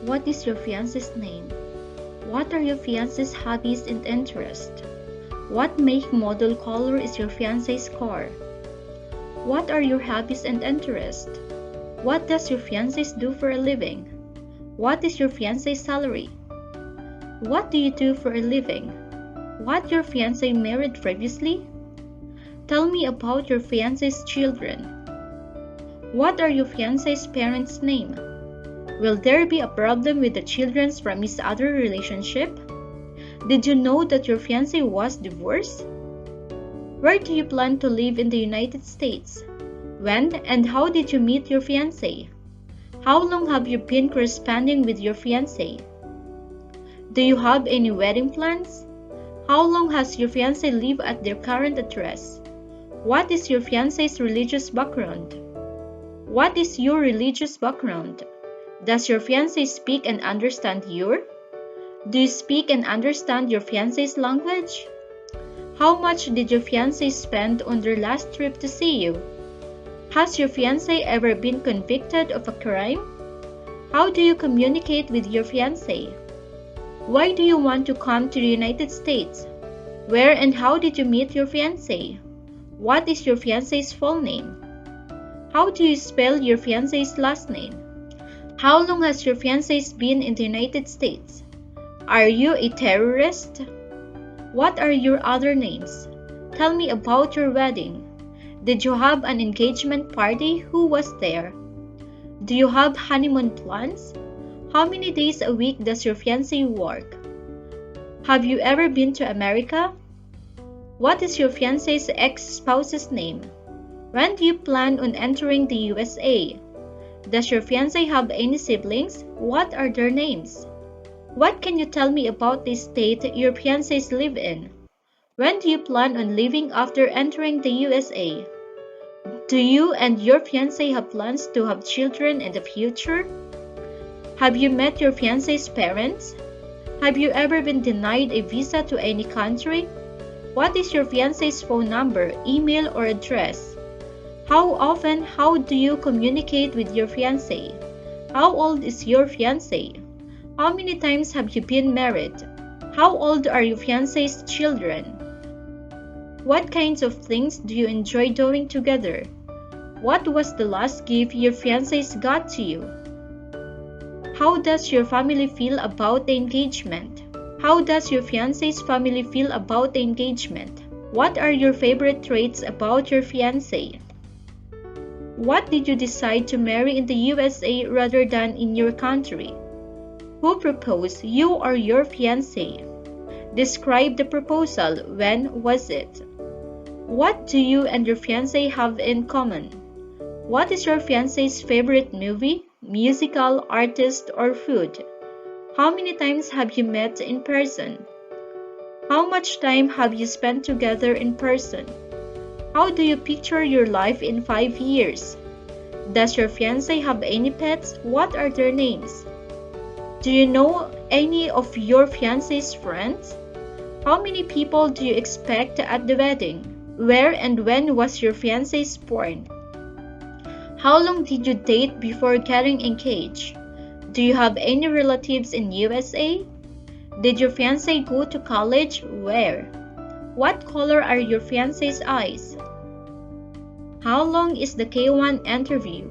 What is your fiance's name? What are your fiance's hobbies and interests? What make, model, color is your fiance's car? What are your hobbies and interests? What does your fiance do for a living? What is your fiance's salary? What do you do for a living? What your fiance married previously? Tell me about your fiance's children. What are your fiance's parents' name? Will there be a problem with the children from his other relationship? Did you know that your fiance was divorced? Where do you plan to live in the United States? When and how did you meet your fiance? How long have you been corresponding with your fiance? Do you have any wedding plans? How long has your fiance lived at their current address? What is your fiance's religious background? What is your religious background? Does your fiance speak and understand your? Do you speak and understand your fiance's language? How much did your fiance spend on their last trip to see you? Has your fiance ever been convicted of a crime? How do you communicate with your fiance? Why do you want to come to the United States? Where and how did you meet your fiance? What is your fiance's full name? How do you spell your fiance's last name? How long has your fiance been in the United States? Are you a terrorist? What are your other names? Tell me about your wedding. Did you have an engagement party? Who was there? Do you have honeymoon plans? How many days a week does your fiancé work? Have you ever been to America? What is your fiancé's ex-spouse's name? When do you plan on entering the USA? Does your fiancé have any siblings? What are their names? What can you tell me about the state your fiancés live in? When do you plan on leaving after entering the USA? Do you and your fiancé have plans to have children in the future? Have you met your fiancé's parents? Have you ever been denied a visa to any country? What is your fiancé's phone number, email, or address? How do you communicate with your fiancé? How old is your fiancé? How many times have you been married? How old are your fiancé's children? What kinds of things do you enjoy doing together? What was the last gift your fiancé got to you? How does your family feel about the engagement? How does your fiancé's family feel about the engagement? What are your favorite traits about your fiancé? What did you decide to marry in the USA rather than in your country? Who proposed, you or your fiancé? Describe the proposal. When was it? What do you and your fiancé have in common? What is your fiancé's favorite movie, musical, artist, or food? How many times have you met in person? How much time have you spent together in person? How do you picture your life in 5 years? Does your fiancé have any pets? What are their names? Do you know any of your fiancé's friends? How many people do you expect at the wedding? Where and when was your fiancé born? How long did you date before getting engaged? Do you have any relatives in USA? Did your fiancé go to college? Where? What color are your fiancé's eyes? How long is the K1 interview?